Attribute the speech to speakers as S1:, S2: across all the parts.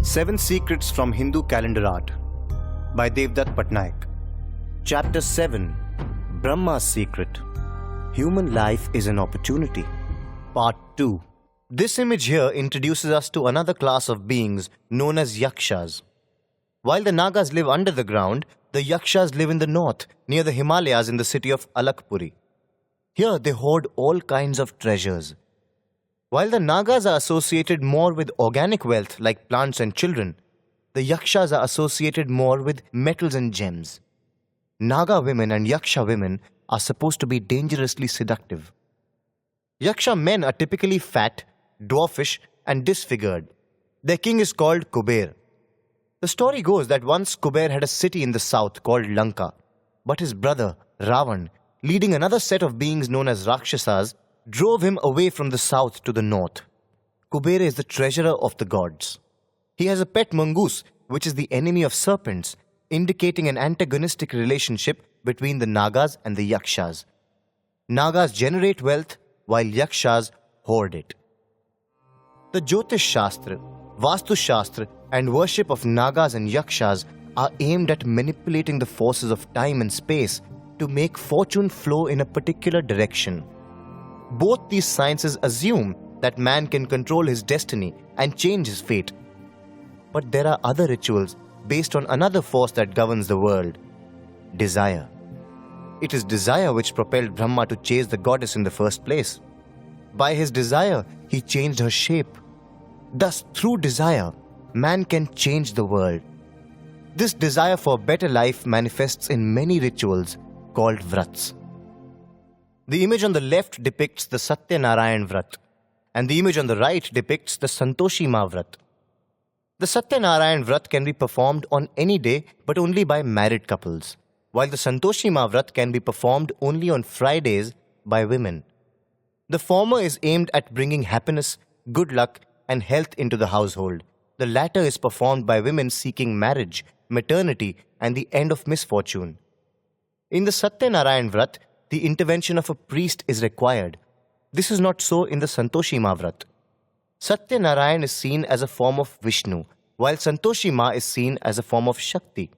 S1: 7 Secrets from Hindu Calendar Art by Devdutt Pattanaik. Chapter 7 Brahma's Secret. Human life is an opportunity. Part 2. This image here introduces us to another class of beings known as Yakshas. While the Nagas live under the ground, the Yakshas live in the north, near the Himalayas in the city of Alakpuri. Here they hoard all kinds of treasures. While the Nagas are associated more with organic wealth like plants and children, the Yakshas are associated more with metals and gems. Naga women and Yaksha women are supposed to be dangerously seductive. Yaksha men are typically fat, dwarfish, and disfigured. Their king is called Kuber. The story goes that once Kuber had a city in the south called Lanka, but his brother, Ravan, leading another set of beings known as Rakshasas, drove him away from the south to the north. Kuber is the treasurer of the gods. He has a pet mongoose, which is the enemy of serpents, indicating an antagonistic relationship between the Nagas and the Yakshas. Nagas generate wealth, while Yakshas hoard it. The Jyotish Shastra, Vastu Shastra, and worship of Nagas and Yakshas are aimed at manipulating the forces of time and space to make fortune flow in a particular direction. Both these sciences assume that man can control his destiny and change his fate. But there are other rituals based on another force that governs the world: desire. It is desire which propelled Brahma to chase the goddess in the first place. By his desire, he changed her shape. Thus, through desire, man can change the world. This desire for a better life manifests in many rituals called vrats. The image on the left depicts the Satyanarayan Vrat, and the image on the right depicts the Santoshi Ma Vrat. The Satyanarayan Vrat can be performed on any day but only by married couples, while the Santoshi Ma Vrat can be performed only on Fridays by women. The former is aimed at bringing happiness, good luck, and health into the household. The latter is performed by women seeking marriage, maternity, and the end of misfortune. In the Satyanarayan Vrat, the intervention of a priest is required. This is not so in the Santoshi Ma Vrat. Satyanarayan is seen as a form of Vishnu, while Santoshi Ma is seen as a form of Shakti.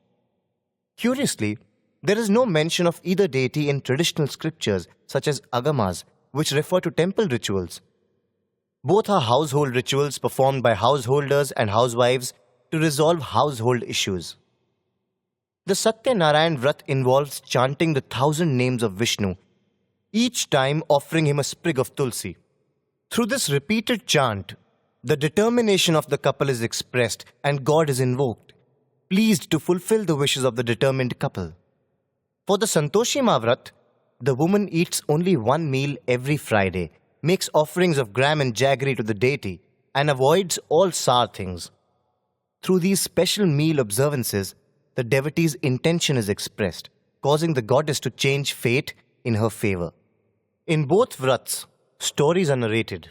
S1: Curiously, there is no mention of either deity in traditional scriptures such as Agamas, which refer to temple rituals. Both are household rituals performed by householders and housewives to resolve household issues. The Satyanarayan Vrat involves chanting the 1,000 names of Vishnu, each time offering him a sprig of tulsi. Through this repeated chant, the determination of the couple is expressed and God is invoked, pleased to fulfill the wishes of the determined couple. For the Santoshi Ma Vrat, the woman eats only one meal every Friday, makes offerings of gram and jaggery to the deity, and avoids all sour things. Through these special meal observances, the devotee's intention is expressed, causing the goddess to change fate in her favor. In both vrats, stories are narrated.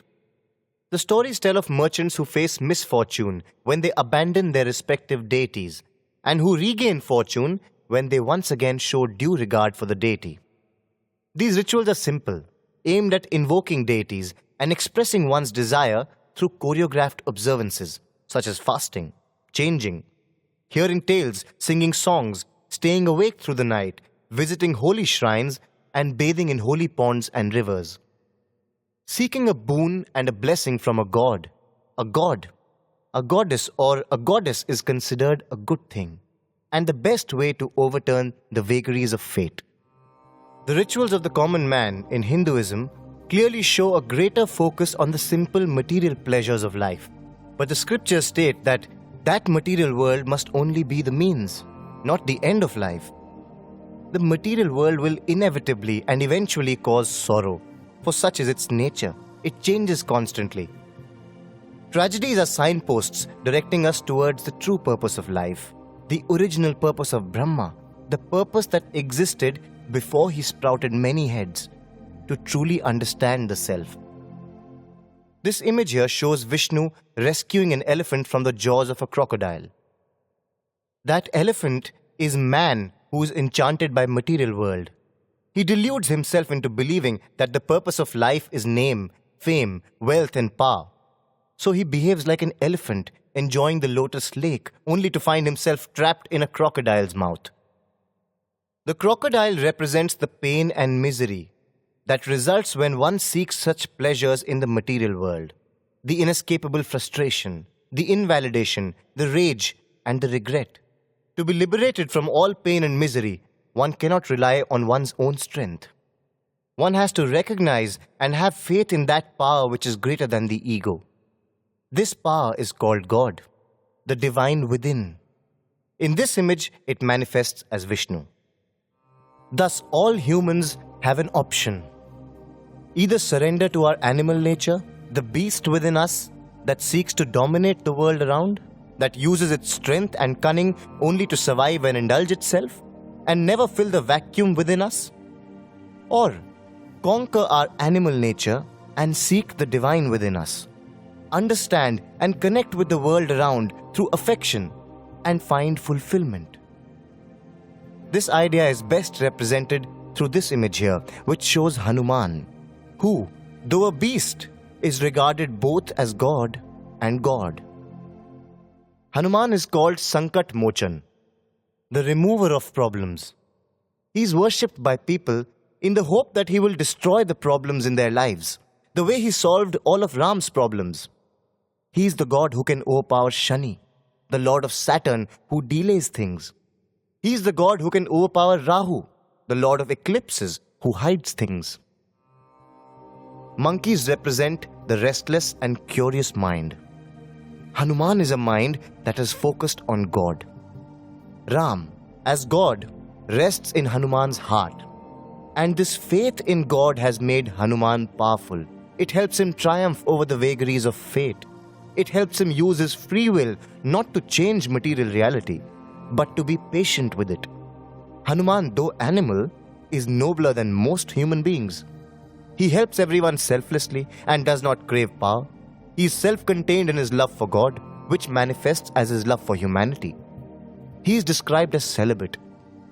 S1: The stories tell of merchants who face misfortune when they abandon their respective deities, and who regain fortune when they once again show due regard for the deity. These rituals are simple, aimed at invoking deities and expressing one's desire through choreographed observances, such as fasting, changing, hearing tales, singing songs, staying awake through the night, visiting holy shrines, and bathing in holy ponds and rivers. Seeking a boon and a blessing from a god, a goddess, or a goddess is considered a good thing, and the best way to overturn the vagaries of fate. The rituals of the common man in Hinduism clearly show a greater focus on the simple material pleasures of life, but the scriptures state that material world must only be the means, not the end of life. The material world will inevitably and eventually cause sorrow, for such is its nature. It changes constantly. Tragedies are signposts directing us towards the true purpose of life, the original purpose of Brahma, the purpose that existed before he sprouted many heads, to truly understand the self. This image here shows Vishnu rescuing an elephant from the jaws of a crocodile. That elephant is man who is enchanted by material world. He deludes himself into believing that the purpose of life is name, fame, wealth, and power. So he behaves like an elephant, enjoying the lotus lake, only to find himself trapped in a crocodile's mouth. The crocodile represents the pain and misery that results when one seeks such pleasures in the material world. The inescapable frustration, the invalidation, the rage, and the regret. To be liberated from all pain and misery, one cannot rely on one's own strength. One has to recognize and have faith in that power which is greater than the ego. This power is called God, the divine within. In this image, it manifests as Vishnu. Thus, all humans have an option. Either surrender to our animal nature, the beast within us that seeks to dominate the world around, that uses its strength and cunning only to survive and indulge itself, and never fill the vacuum within us, or conquer our animal nature and seek the divine within us, understand and connect with the world around through affection and find fulfillment. This idea is best represented through this image here, which shows Hanuman, who, though a beast, is regarded both as God and God. Hanuman is called Sankat Mochan, the remover of problems. He is worshipped by people in the hope that he will destroy the problems in their lives, the way he solved all of Ram's problems. He is the god who can overpower Shani, the lord of Saturn who delays things. He is the god who can overpower Rahu, the lord of eclipses who hides things. Monkeys represent the restless and curious mind. Hanuman is a mind that is focused on God. Ram, as God, rests in Hanuman's heart. And this faith in God has made Hanuman powerful. It helps him triumph over the vagaries of fate. It helps him use his free will not to change material reality, but to be patient with it. Hanuman, though animal, is nobler than most human beings. He helps everyone selflessly and does not crave power. He is self-contained in his love for God, which manifests as his love for humanity. He is described as celibate,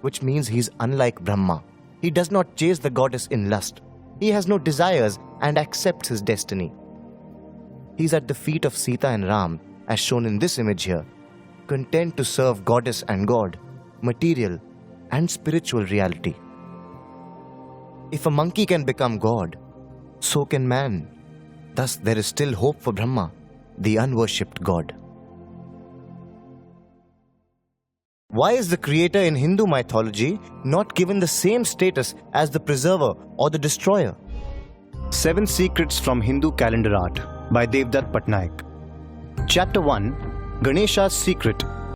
S1: which means he is unlike Brahma. He does not chase the goddess in lust. He has no desires and accepts his destiny. He is at the feet of Sita and Ram, as shown in this image here, content to serve goddess and God, material and spiritual reality. If a monkey can become God, so can man. Thus there is still hope for Brahma, the unworshipped god. Why is the creator in Hindu mythology not given the same status as the preserver or the destroyer? 7 Secrets from Hindu Calendar Art by Devdutt Patnaik. Chapter 1, Ganesha's Secret